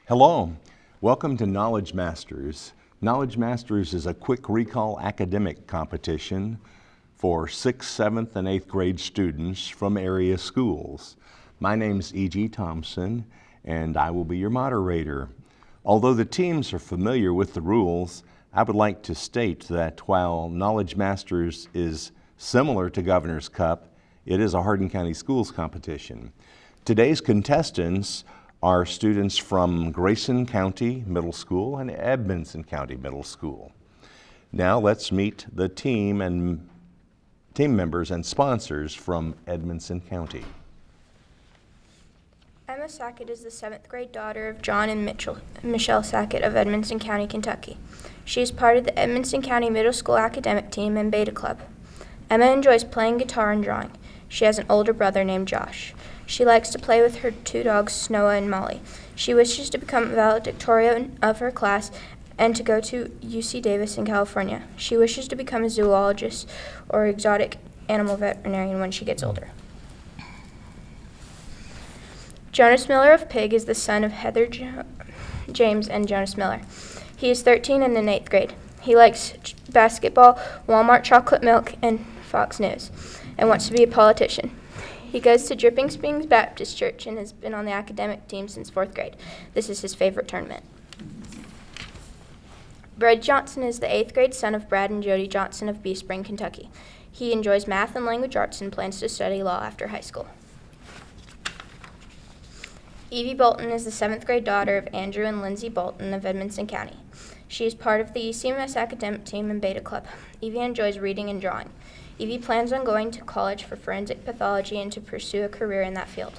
Hello, welcome to Knowledge Masters. Knowledge Masters is a quick recall academic competition for 6th, 7th, and 8th grade students from area schools. My name's E.G. Thompson, and I will be your moderator. Although the teams are familiar with the rules, I would like to state that while Knowledge Masters is similar to Governor's Cup, it is a Hardin County Schools competition. Today's contestants are students from Grayson County Middle School and Edmonson County Middle School. Now let's meet the team members and sponsors from Edmonson County. Emma Sackett is the 7th grade daughter of John and Michelle Sackett of Edmonson County, Kentucky. She is part of the Edmonson County Middle School academic team and Beta Club. Emma enjoys playing guitar and drawing. She has an older brother named Josh. She likes to play with her 2 dogs, Noah and Molly. She wishes to become valedictorian of her class and to go to UC Davis in California. She wishes to become a zoologist or exotic animal veterinarian when she gets older. Jonas Miller of Pig is the son of Heather James and Jonas Miller. He is 13 and in 8th grade. He likes basketball, Walmart chocolate milk, and Fox News, and wants to be a politician. He goes to Dripping Springs Baptist Church and has been on the academic team since 4th grade. This is his favorite tournament. Brad Johnson is the 8th grade son of Brad and Jody Johnson of Bee Spring, Kentucky. He enjoys math and language arts and plans to study law after high school. Evie Bolton is the 7th grade daughter of Andrew and Lindsay Bolton of Edmonson County. She is part of the ECMS academic team and Beta Club. Evie enjoys reading and drawing. Evie plans on going to college for forensic pathology and to pursue a career in that field.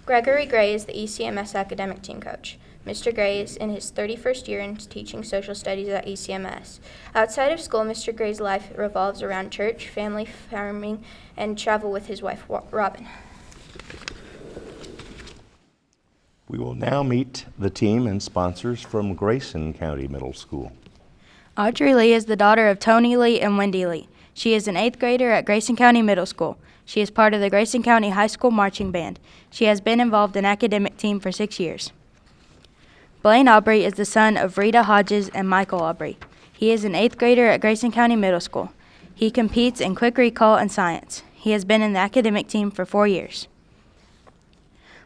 Gregory Gray is the ECMS academic team coach. Mr. Gray is in his 31st year in teaching social studies at ECMS. Outside of school, Mr. Gray's life revolves around church, family, farming, and travel with his wife, Robin. We will now meet the team and sponsors from Grayson County Middle School. Audrey Lee is the daughter of Tony Lee and Wendy Lee. She is an 8th grader at Grayson County Middle School. She is part of the Grayson County High School Marching Band. She has been involved in academic team for 6 years. Blaine Aubrey is the son of Rita Hodges and Michael Aubrey. He is an 8th grader at Grayson County Middle School. He competes in quick recall and science. He has been in the academic team for 4 years.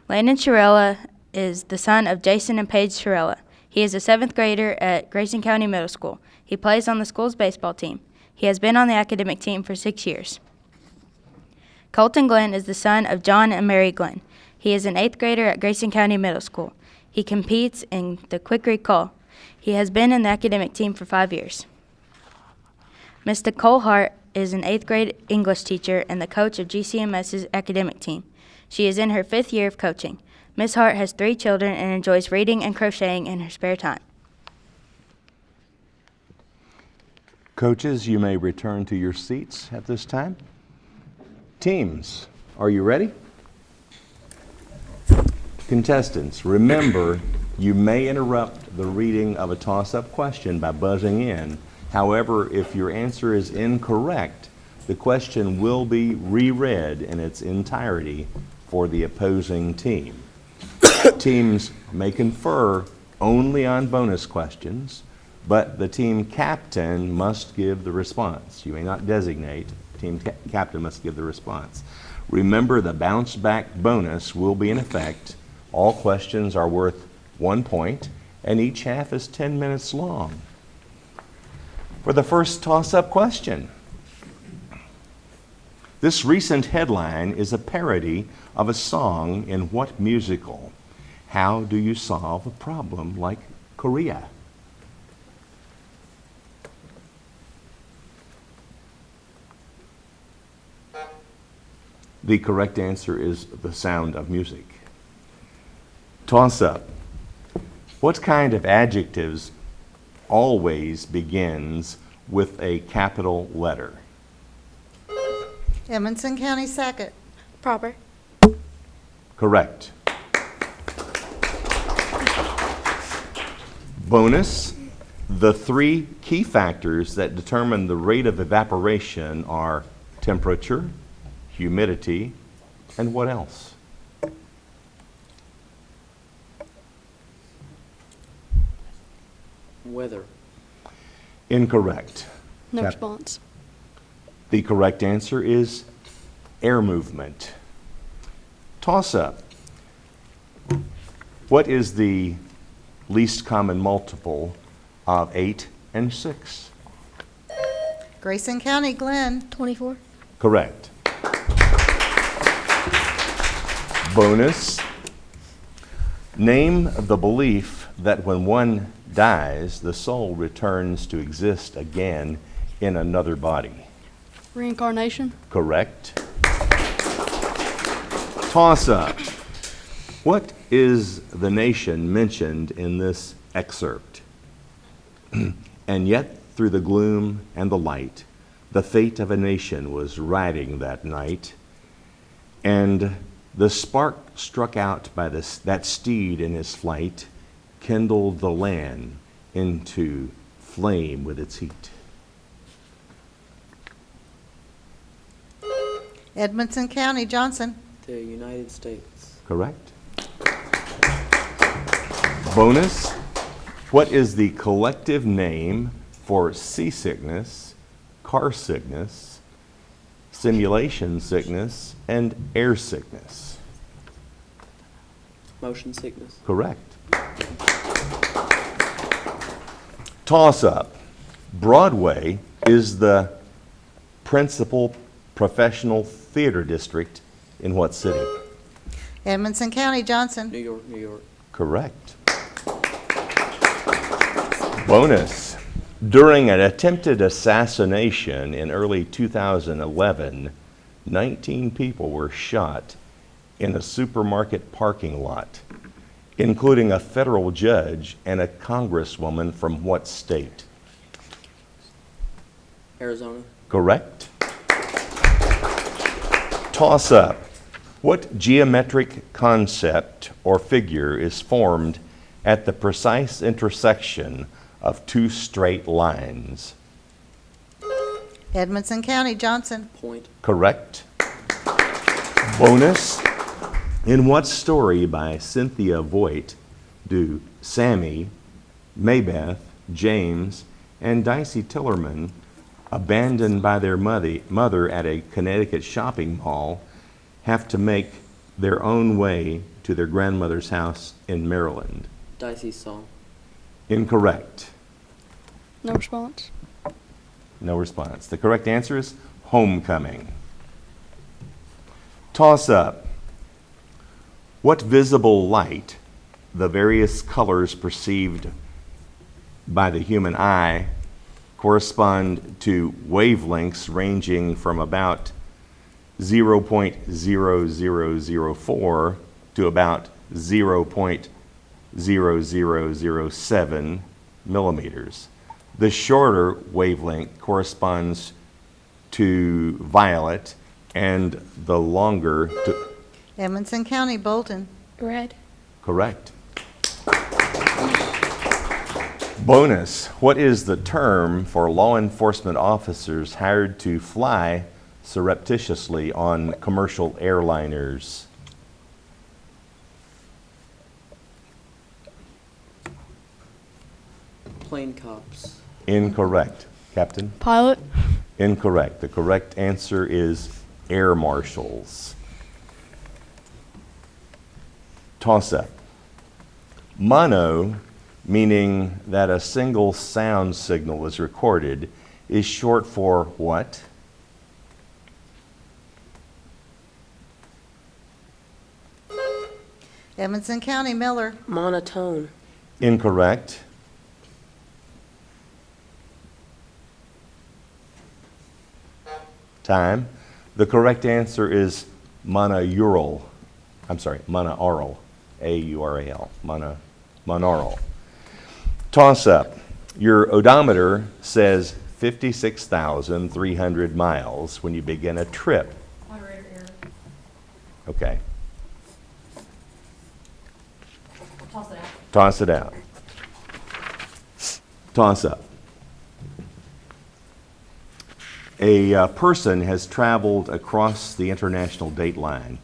Landon Shirella is the son of Jason and Paige Shirella. He is a 7th grader at Grayson County Middle School. He plays on the school's baseball team. He has been on the academic team for 6 years. Colton Glenn is the son of John and Mary Glenn. He is an 8th grader at Grayson County Middle School. He competes in the quick recall. He has been in the academic team for 5 years. Ms. Nicole Hart is an 8th grade English teacher and the coach of GCMS's academic team. She is in her 5th year of coaching. Ms. Hart has 3 children and enjoys reading and crocheting in her spare time. Coaches, you may return to your seats at this time. Teams, are you ready? Contestants, remember, you may interrupt the reading of a toss-up question by buzzing in. However, if your answer is incorrect, the question will be reread in its entirety for the opposing team. Teams may confer only on bonus questions, but the team captain must give the response. You may not designate, team captain must give the response. Remember, the bounce back bonus will be in effect. All questions are worth 1 point, and each half is 10 minutes long. For the first toss-up question, this recent headline is a parody of a song in what musical? How do you solve a problem like Korea? The correct answer is The Sound of Music. Toss up. What kind of adjectives always begins with a capital letter? Edmonson County Sackett. Proper. Correct. Bonus, the 3 key factors that determine the rate of evaporation are temperature, humidity, and what else? Weather. Incorrect. No Cap- response. The correct answer is air movement. Toss up. What is the least common multiple of 8 and 6? Grayson County, Glenn. 24. Correct. Bonus. Name the belief that when one dies, the soul returns to exist again in another body. Reincarnation. Correct. Toss up. What is the nation mentioned in this excerpt? And yet, through the gloom and the light, the fate of a nation was riding that night, and the spark struck out by that steed in his flight, kindled the land into flame with its heat. Edmonson County, Johnson. The United States. Correct. Bonus. What is the collective name for seasickness, car sickness, simulation sickness, and air sickness? Motion sickness. Correct. Toss up. Broadway is the principal professional theater district in what city? Edmonson County, Johnson. New York, New York. Correct. Bonus. During an attempted assassination in early 2011, 19 people were shot in a supermarket parking lot, including a federal judge and a congresswoman from what state? Arizona. Correct. Toss up. What geometric concept or figure is formed at the precise intersection of two straight lines? Edmonson County, Johnson. Point. Correct. Bonus. In what story by Cynthia Voigt do Sammy, Maybeth, James, and Dicey Tillerman, abandoned by their mother at a Connecticut shopping mall, have to make their own way to their grandmother's house in Maryland? Dicey's song. Incorrect. No response. No response. The correct answer is homecoming. Toss up. What visible light, the various colors perceived by the human eye, correspond to wavelengths ranging from about 0.0004 to about 0.0007 millimeters. The shorter wavelength corresponds to violet, and the longer to... Edmonson County, Bolton. Red. Correct. Bonus. What is the term for law enforcement officers hired to fly surreptitiously on commercial airliners? Plane cops. Incorrect. Captain? Pilot. Incorrect. The correct answer is air marshals. Toss up. Mono, meaning that a single sound signal is recorded, is short for what? Edmonson County, Miller. Monotone. Incorrect. Time. The correct answer is monaural. Monaural. A-U-R-A-L. Monaural. Toss up. Your odometer says 56,300 miles when you begin a trip. Okay. Toss it out. Toss it out. Toss up. A person has traveled across the international date line.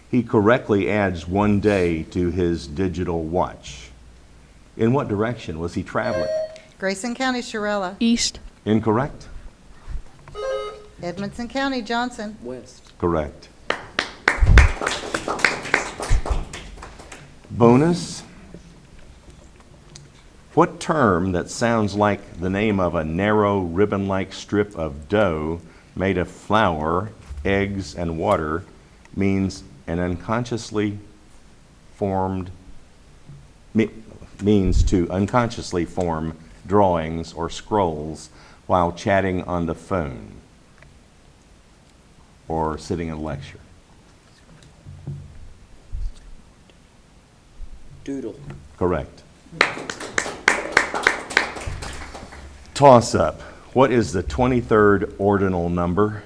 He correctly adds one day to his digital watch. In what direction was he traveling? Grayson County Shirella. East. Incorrect. Edmonson County Johnson. West. Correct. Bonus. What term that sounds like the name of a narrow ribbon-like strip of dough made of flour, eggs, and water means an unconsciously formed means to unconsciously form drawings or scrolls while chatting on the phone or sitting in a lecture? Doodle. Correct. Toss up. What is the 23rd ordinal number?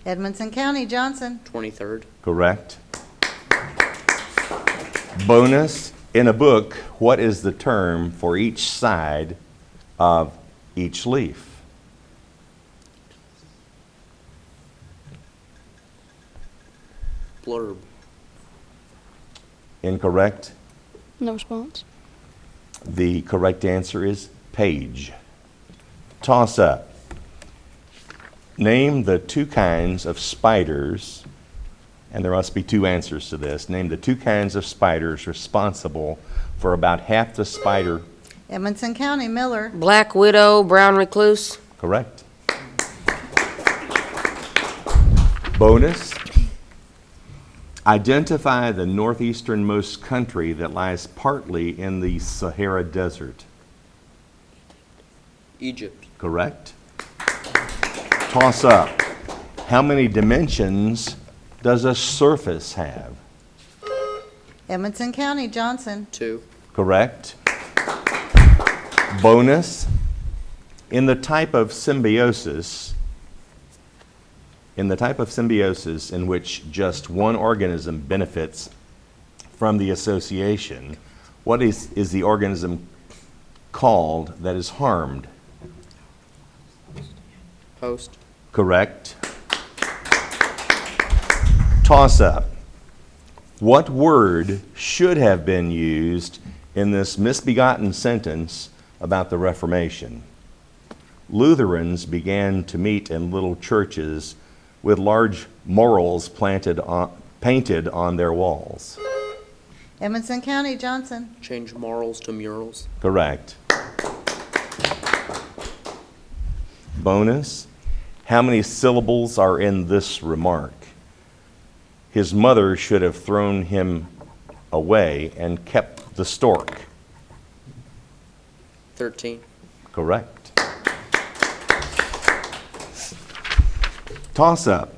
Edmonson County Johnson. 23rd. Correct. Bonus. In a book, what is the term for each side of each leaf? Blurb. Incorrect. No response. The correct answer is page. Toss up. Name the two kinds of spiders, and there must be two answers to this. Name the two kinds of spiders responsible for about half the spider. Edmonson County Miller. Black widow, brown recluse. Correct. Bonus. Identify the northeasternmost country that lies partly in the Sahara Desert. Egypt. Correct. Toss up. How many dimensions does a surface have? Edmonson County Johnson. 2. Correct. Bonus. In the type of symbiosis in which just one organism benefits from the association, what is the organism called that is harmed? Host. Correct. Toss up. What word should have been used in this misbegotten sentence about the Reformation? Lutherans began to meet in little churches with large murals painted on their walls. Edmonson County Johnson. Change morals to murals. Correct. Bonus. How many syllables are in this remark? His mother should have thrown him away and kept the stork. 13. Correct. Toss up.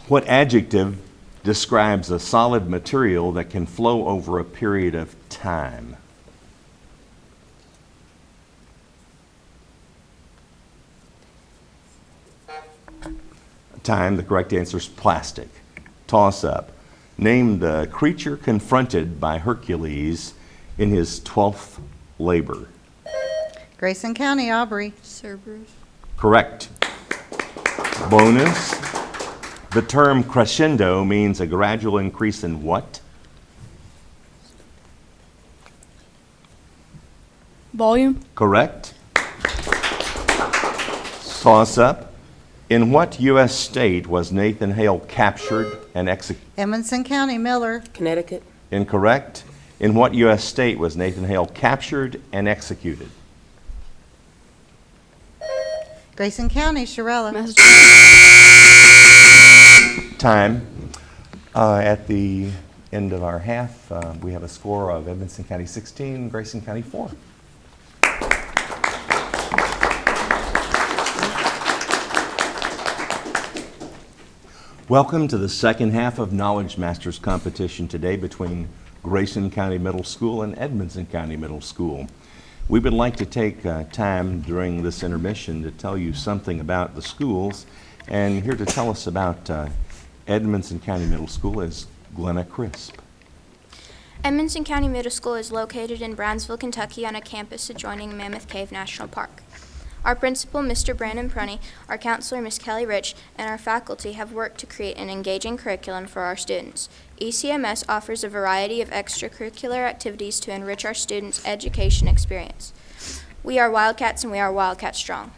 What adjective describes a solid material that can flow over a period of time? Time, the correct answer is plastic. Toss up. Name the creature confronted by Hercules in his 12th labor. Grayson County Aubrey. Cerberus. Correct. Bonus. The term crescendo means a gradual increase in what? Volume. Correct. Toss up. In what U.S. state was Nathan Hale captured and executed? Edmonson County Miller. Connecticut. Incorrect. In what U.S. state was Nathan Hale captured and executed? Grayson County Shirella. Massachusetts. Time. At the end of our half, we have a score of Edmonson County 16, Grayson County 4. Welcome to the second half of Knowledge Masters competition today between Grayson County Middle School and Edmonson County Middle School. We would like to take time during this intermission to tell you something about the schools, and here to tell us about Edmonson County Middle School is Glenna Crisp. Edmonson County Middle School is located in Brownsville, Kentucky on a campus adjoining Mammoth Cave National Park. Our principal, Mr. Brandon Prunny, our counselor, Miss Kelly Rich, and our faculty have worked to create an engaging curriculum for our students. ECMS offers a variety of extracurricular activities to enrich our students' education experience. We are Wildcats and we are Wildcat strong.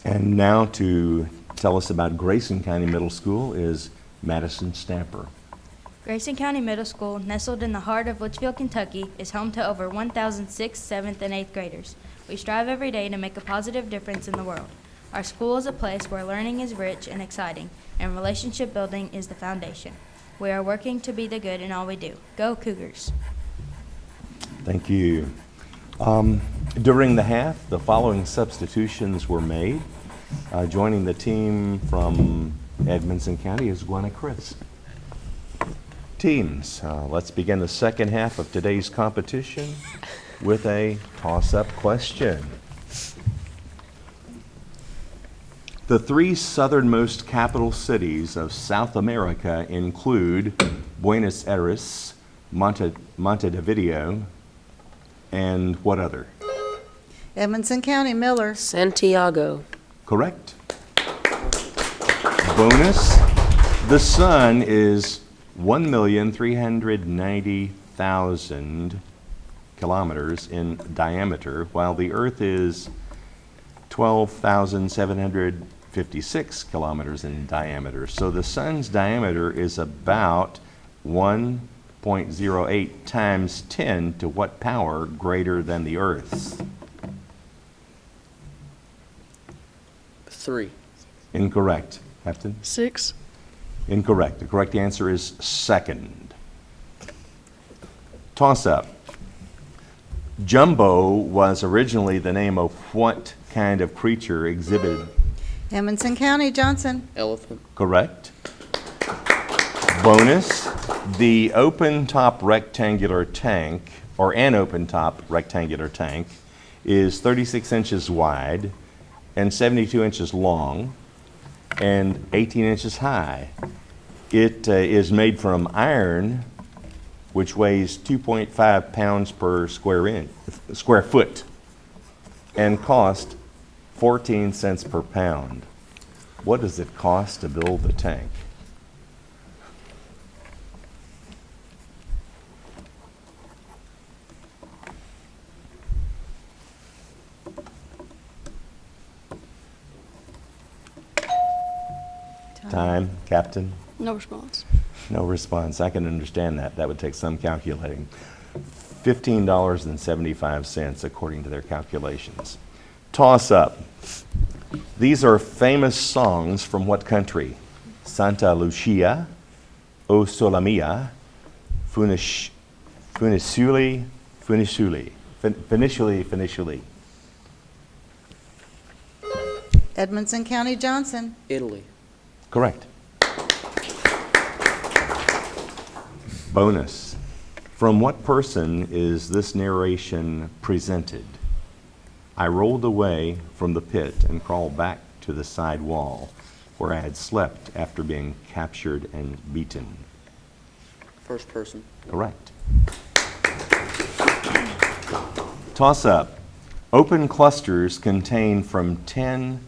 And now to tell us about Grayson County Middle School is Madison Stamper. Grayson County Middle School, nestled in the heart of Litchfield, Kentucky, is home to over 1,000 6th, 7th, and 8th graders. We strive every day to make a positive difference in the world. Our school is a place where learning is rich and exciting, and relationship building is the foundation. We are working to be the good in all we do. Go Cougars! Thank you. During the half, the following substitutions were made. Joining the team from Edmonson County is Gwenna Crisp. Teams, let's begin the second half of today's competition with a toss-up question. The three southernmost capital cities of South America include Buenos Aires, Montevideo, and what other? Edmonson County, Miller. Santiago. Correct. Bonus, the sun is 1,390,000 kilometers in diameter, while the earth is 12,756 kilometers in diameter. So the sun's diameter is about 1.08 times 10 to what power greater than the earth's? 3. Incorrect. Captain? 6. Incorrect. The correct answer is second. Toss-up. Jumbo was originally the name of what kind of creature exhibited? Edmonson County, Johnson. Elephant. Correct. Bonus, the open-top rectangular tank, or an open-top rectangular tank, is 36 inches wide and 72 inches long and 18 inches high. It is made from iron, which weighs 2.5 pounds per square foot, and cost 14 cents per pound. What does it cost to build the tank? Time, Captain? No response. No response. I can understand that. That would take some calculating. $15.75 according to their calculations. Toss up. These are famous songs from what country? Santa Lucia, O Sole Mia, Funiculi. Edmonson County, Johnson. Italy. Correct. Bonus. From what person is this narration presented? I rolled away from the pit and crawled back to the side wall where I had slept after being captured and beaten. First person. Correct. Toss up. Open clusters contain from 10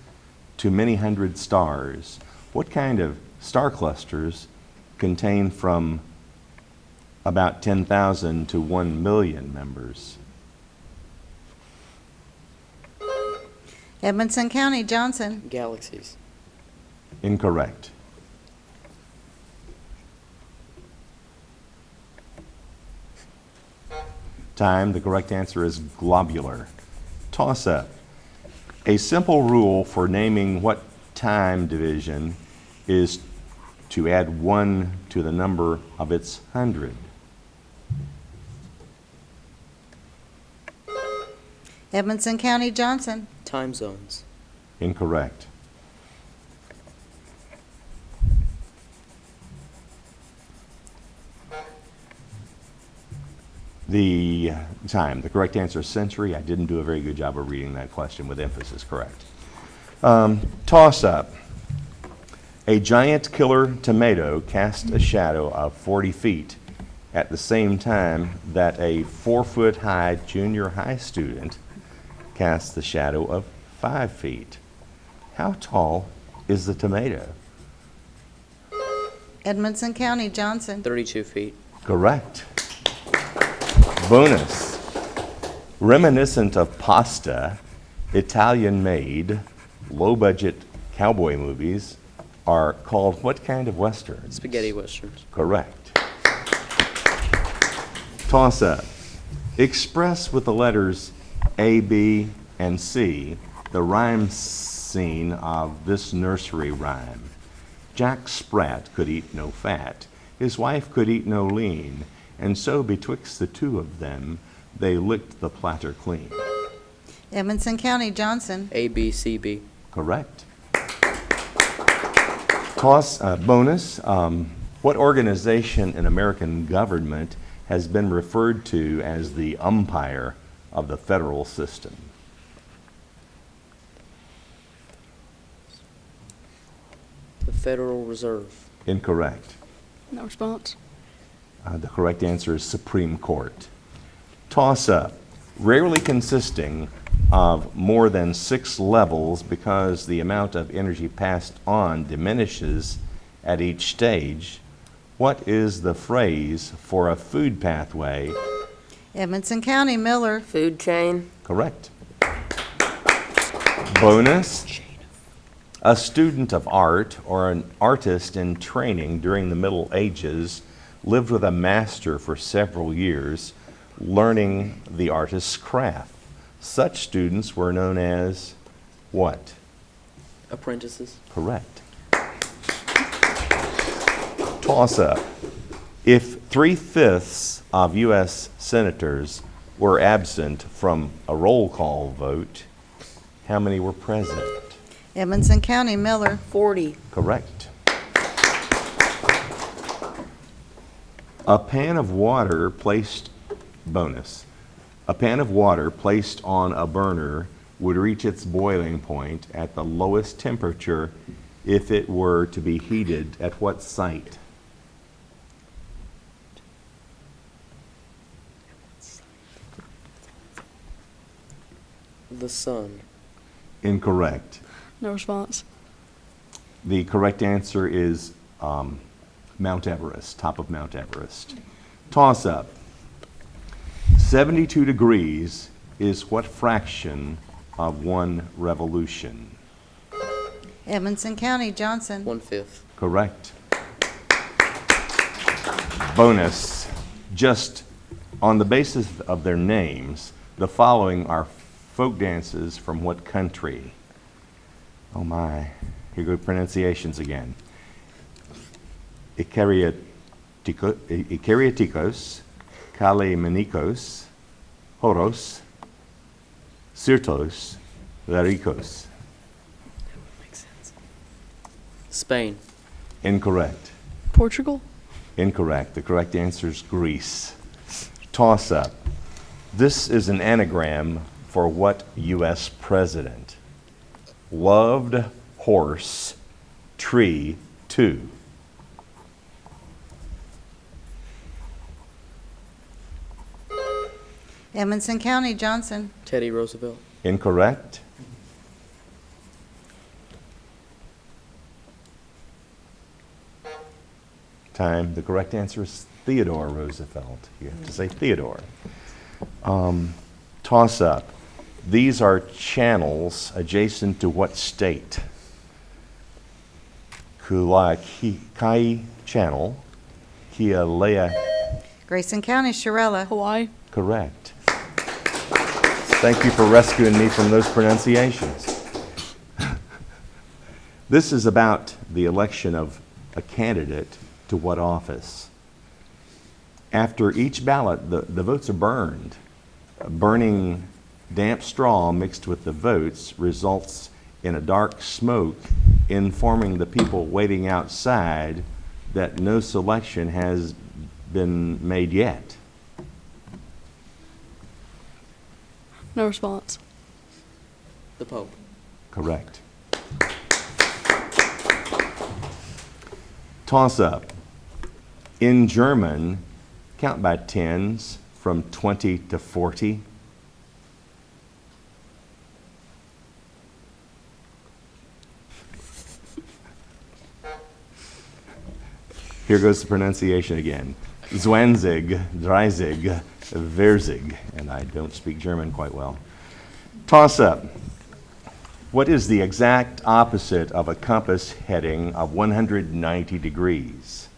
to many hundred stars. What kind of star clusters contain from about 10,000 to 1 million members? Edmonson County, Johnson. Galaxies. Incorrect. Time, the correct answer is globular. Toss up. A simple rule for naming what time division is to add 1 to the number of its 100. Edmonson County, Johnson. Time zones. Incorrect. The time, the correct answer is century. I didn't do a very good job of reading that question with emphasis, correct. Toss up. A giant killer tomato cast a shadow of 40 feet at the same time that a 4-foot-high junior high student casts the shadow of 5 feet. How tall is the tomato? Edmonson County, Johnson. 32 feet. Correct. Bonus. Reminiscent of pasta, Italian-made, low-budget cowboy movies are called what kind of westerns? Spaghetti westerns. Correct. Toss-up. Express with the letters A, B, and C the rhyme scene of this nursery rhyme. Jack Sprat could eat no fat, his wife could eat no lean, and so betwixt the two of them they licked the platter clean. Edmonson County, Johnson. A, B, C, B. Correct. Bonus. What organization in American government has been referred to as the umpire of the federal system? The Federal Reserve. Incorrect. No response. The correct answer is Supreme Court. Toss-up. Rarely consisting of more than 6 levels because the amount of energy passed on diminishes at each stage. What is the phrase for a food pathway? Edmonson County, Miller. Food chain. Correct. Bonus. A student of art or an artist in training during the Middle Ages lived with a master for several years, learning the artist's craft. Such students were known as what? Apprentices. Correct. Toss-up. If 3/5 of U.S. senators were absent from a roll call vote, how many were present? Edmonson County, Miller. 40. Correct. A pan of water placed, bonus, a pan of water placed on a burner would reach its boiling point at the lowest temperature if it were to be heated at what site? The sun. Incorrect. No response. The correct answer is Mount Everest, top of Mount Everest. Toss-up. 72 degrees is what fraction of 1 revolution? Edmonson County, Johnson. 1/5. Correct. Bonus. Just on the basis of their names, the following are folk dances from what country? Oh my, here go pronunciations again. Ikariatikos, Kalemenikos, Horos, Sirtos, Larikos. Spain. Incorrect. Portugal. Incorrect. The correct answer is Greece. Toss-up. This is an anagram for what U.S. president? Loved horse, tree, 2. Edmonson County, Johnson. Teddy Roosevelt. Incorrect. Time. The correct answer is Theodore Roosevelt. You have to say Theodore. Toss-up. These are channels adjacent to what state? Kulai Channel, Kialea. Grayson County, Shirella. Hawaii. Correct. Thank you for rescuing me from those pronunciations. This is about the election of a candidate to what office? After each ballot, the votes are burned. Burning damp straw mixed with the votes results in a dark smoke informing the people waiting outside that no selection has been made yet. No response. The Pope. Correct. Toss-up. In German, count by tens from 20 to 40. Here goes the pronunciation again. Zwanzig, Dreizig, Verzig, and I don't speak German quite well. Toss up. What is the exact opposite of a compass heading of 190 degrees?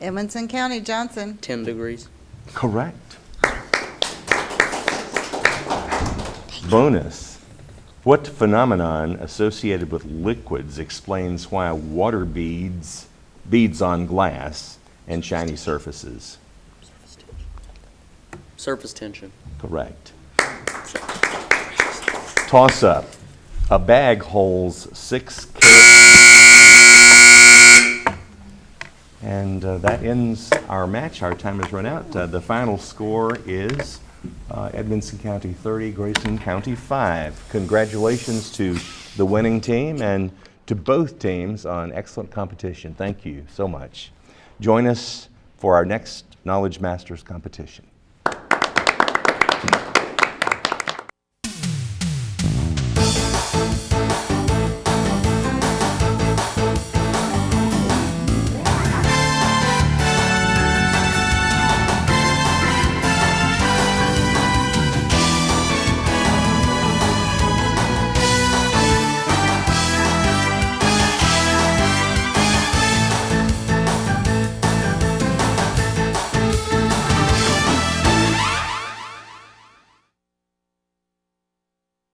Edmonson County, Johnson. 10 degrees. Correct. Bonus. What phenomenon associated with liquids explains why water beads on glass and shiny surfaces? Surface tension. Correct. Toss up. A bag holds 6 carats. And that ends our match. Our time has run out. The final score is Edmonson County 30, Grayson County 5. Congratulations to the winning team and to both teams on excellent competition. Thank you so much. Join us for our next Knowledge Masters competition.